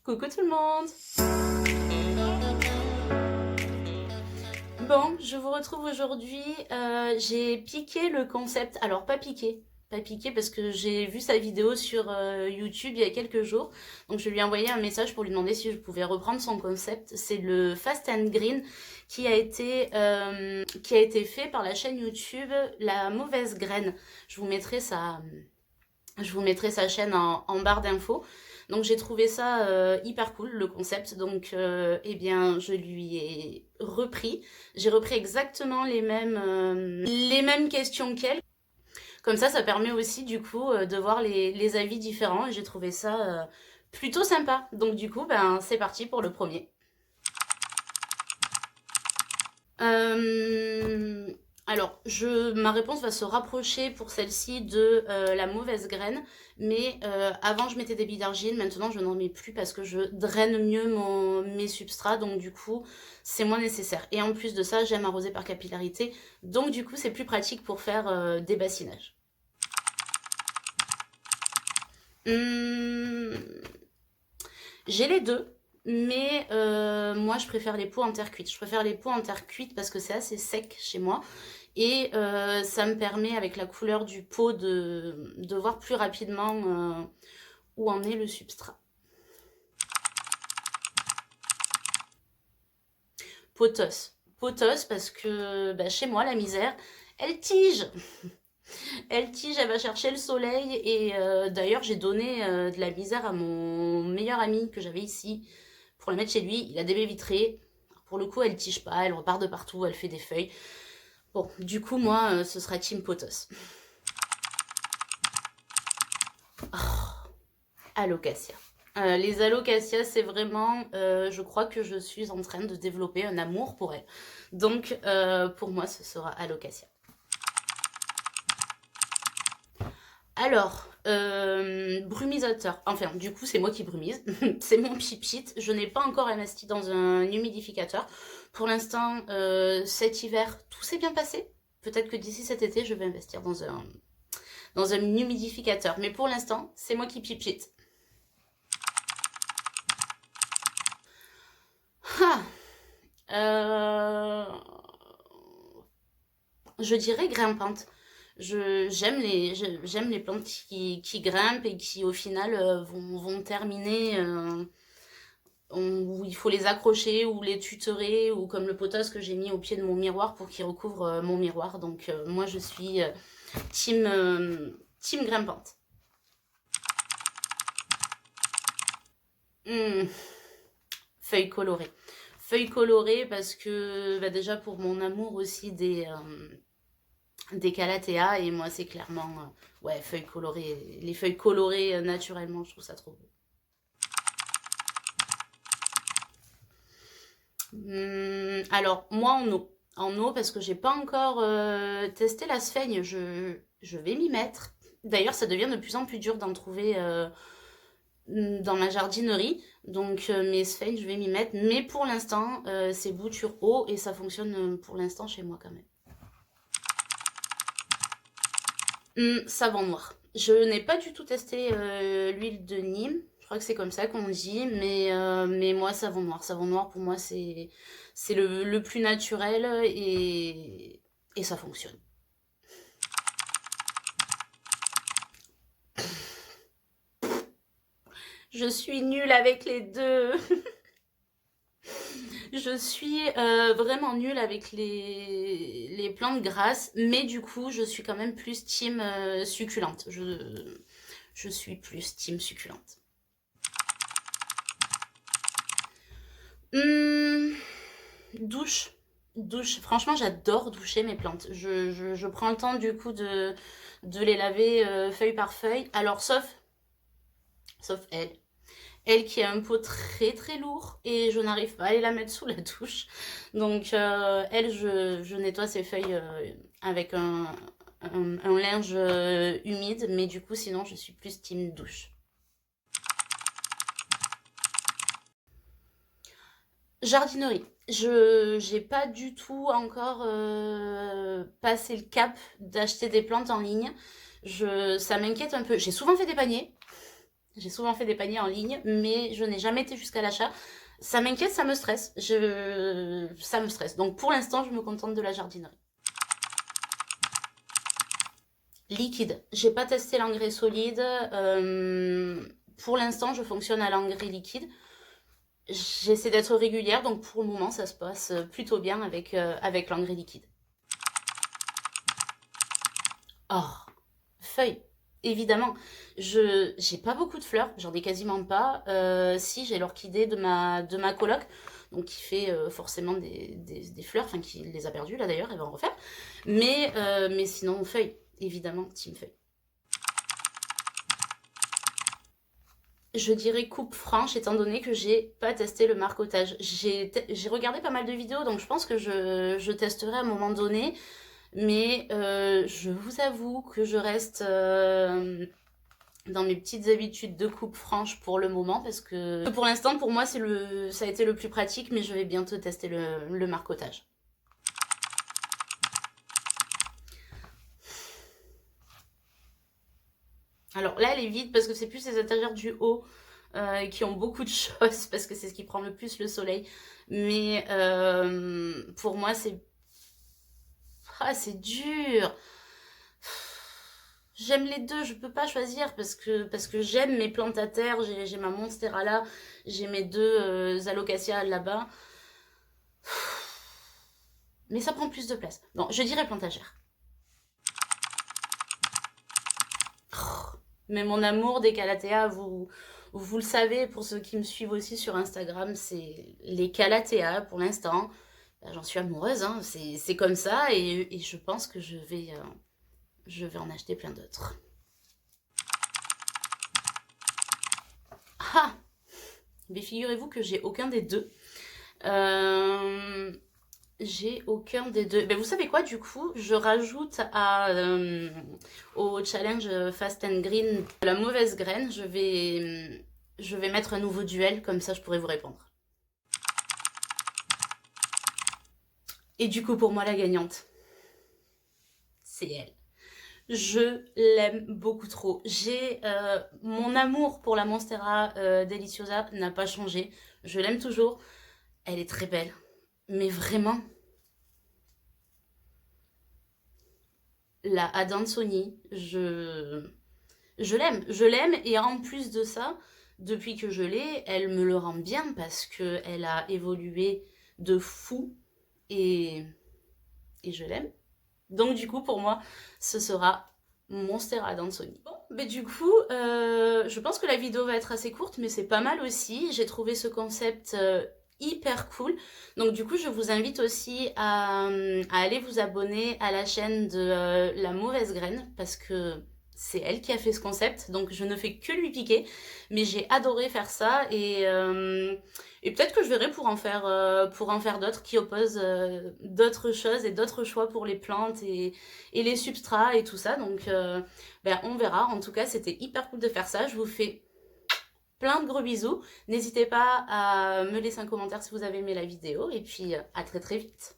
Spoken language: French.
Coucou tout le monde! Bon, je vous retrouve aujourd'hui. J'ai piqué le concept. Alors, pas piqué parce que j'ai vu sa vidéo sur YouTube il y a quelques jours. Donc, je lui ai envoyé un message pour lui demander si je pouvais reprendre son concept. C'est le Fast and Green qui a été fait par la chaîne YouTube La Mauvaise Graine. Je vous mettrai sa chaîne en barre d'infos. Donc j'ai trouvé ça hyper cool, le concept. Donc eh bien, je lui ai repris. J'ai repris exactement les mêmes questions qu'elle. Comme ça permet aussi du coup de voir les avis différents. Et j'ai trouvé ça plutôt sympa. Donc du coup, ben c'est parti pour le premier. Euh, alors, ma réponse va se rapprocher pour celle-ci de la mauvaise graine, mais avant je mettais des billes d'argile, maintenant je n'en mets plus parce que je draine mieux mes substrats, donc du coup c'est moins nécessaire. Et en plus de ça, j'aime arroser par capillarité, donc du coup c'est plus pratique pour faire des bassinages. Hum, j'ai les deux. Mais moi, je préfère les pots en terre cuite. Je préfère les pots en terre cuite parce que c'est assez sec chez moi. Et ça me permet, avec la couleur du pot, de voir plus rapidement où en est le substrat. Potos. Potos parce que bah, chez moi, la misère, elle tige. Elle tige, elle va chercher le soleil. Et d'ailleurs, j'ai donné de la misère à mon meilleur ami que j'avais ici pour la mettre chez lui. Il a des baies vitrées. Pour le coup, elle tige pas, elle repart de partout, elle fait des feuilles. Bon, du coup, moi, ce sera Team Potos. Oh, Alocasia. Les alocasias, c'est vraiment, je crois que je suis en train de développer un amour pour elles. Donc, pour moi, ce sera alocasia. Alors, brumisateur. Enfin, du coup, c'est moi qui brumise. C'est mon pipite. Je n'ai pas encore investi dans un humidificateur. Pour l'instant, cet hiver, tout s'est bien passé. Peut-être que d'ici cet été, je vais investir dans un humidificateur. Mais pour l'instant, c'est moi qui pipite. Ah, euh, je dirais grimpante. J'aime les plantes qui grimpent et qui au final vont terminer où il faut les accrocher ou les tutorer ou comme le potos que j'ai mis au pied de mon miroir pour qu'il recouvre mon miroir. Donc moi je suis team grimpante. Hmm, feuilles colorées. Feuilles colorées parce que bah, déjà pour mon amour aussi des calathea et moi c'est clairement ouais feuilles colorées. Les feuilles colorées naturellement, je trouve ça trop beau. Alors, moi en eau. En eau, parce que j'ai pas encore testé la sphaigne. Je vais m'y mettre. D'ailleurs, ça devient de plus en plus dur d'en trouver dans ma jardinerie. Donc, mes sphaigne, je vais m'y mettre. Mais pour l'instant, c'est bouture eau et ça fonctionne pour l'instant chez moi quand même. Savon noir. Je n'ai pas du tout testé l'huile de Nîmes. Je crois que c'est comme ça qu'on dit, mais moi, savon noir. Savon noir, pour moi, c'est le plus naturel et ça fonctionne. Je suis nulle avec les deux. Je suis vraiment nulle avec les plantes grasses, mais du coup, je suis quand même plus team succulente. Je suis plus team succulente. Hum, douche. Douche. Franchement, j'adore doucher mes plantes. Je prends le temps du coup de les laver feuille par feuille. Alors, sauf elle. Elle qui a un pot très très lourd et je n'arrive pas à aller la mettre sous la douche. Donc, elle, je nettoie ses feuilles avec un linge humide. Mais du coup, sinon, je suis plus team douche. Jardinerie. Je j'ai pas du tout encore passé le cap d'acheter des plantes en ligne. Ça m'inquiète un peu. J'ai souvent fait des paniers. J'ai souvent fait des paniers en ligne, mais je n'ai jamais été jusqu'à l'achat. Ça m'inquiète, ça me stresse. Ça me stresse. Donc pour l'instant, je me contente de la jardinerie. Liquide. J'ai pas testé l'engrais solide. Pour l'instant, je fonctionne à l'engrais liquide. J'essaie d'être régulière, donc pour le moment, ça se passe plutôt bien avec l'engrais liquide. Or, feuilles. Évidemment, j'ai pas beaucoup de fleurs, j'en ai quasiment pas. Si, j'ai l'orchidée de ma coloc, donc qui fait forcément des fleurs, enfin qui les a perdues là d'ailleurs, elle va en refaire. Mais sinon, feuilles, évidemment, team feuilles. Je dirais coupe franche, étant donné que j'ai pas testé le marcotage. J'ai regardé pas mal de vidéos, donc je pense que je testerai à un moment donné. Mais je vous avoue que je reste dans mes petites habitudes de coupe franche pour le moment, parce que pour l'instant, pour moi, ça a été le plus pratique, mais je vais bientôt tester le marcotage. Alors là, elle est vide parce que c'est plus les étagères du haut qui ont beaucoup de choses, parce que c'est ce qui prend le plus le soleil. Mais pour moi, c'est... Ah, c'est dur. J'aime les deux, je peux pas choisir parce que j'aime mes plantes à terre, j'ai ma monstera là, j'ai mes deux alocasias là-bas. Mais ça prend plus de place. Bon, je dirais plantagère. Mais mon amour des calatheas, vous le savez, pour ceux qui me suivent aussi sur Instagram, c'est les calatheas pour l'instant. Ben, j'en suis amoureuse, hein, c'est comme ça et je pense que je vais en acheter plein d'autres. Ah! Mais figurez-vous que j'ai aucun des deux. J'ai aucun des deux. Ben, vous savez quoi, du coup, je rajoute au challenge Fast and Green la mauvaise graine. Je vais mettre un nouveau duel, comme ça je pourrai vous répondre. Et du coup, pour moi, la gagnante, c'est elle. Je l'aime beaucoup trop. Mon amour pour la Monstera Deliciosa n'a pas changé. Je l'aime toujours. Elle est très belle. Mais vraiment, la Adansonii, je l'aime. Je l'aime et en plus de ça, depuis que je l'ai, elle me le rend bien parce qu'elle a évolué de fou et je l'aime. Donc du coup, pour moi, ce sera Monstera Adansonii. Bon, mais du coup, je pense que la vidéo va être assez courte, mais c'est pas mal aussi. J'ai trouvé ce concept hyper cool. Donc du coup, je vous invite aussi à aller vous abonner à la chaîne de La Mauvaise Graine, parce que c'est elle qui a fait ce concept, donc je ne fais que lui piquer, mais j'ai adoré faire ça et peut-être que je verrai pour en faire d'autres qui opposent d'autres choses et d'autres choix pour les plantes et les substrats et tout ça, donc ben, on verra. En tout cas, c'était hyper cool de faire ça. Je vous fais plein de gros bisous. N'hésitez pas à me laisser un commentaire si vous avez aimé la vidéo et puis à très très vite.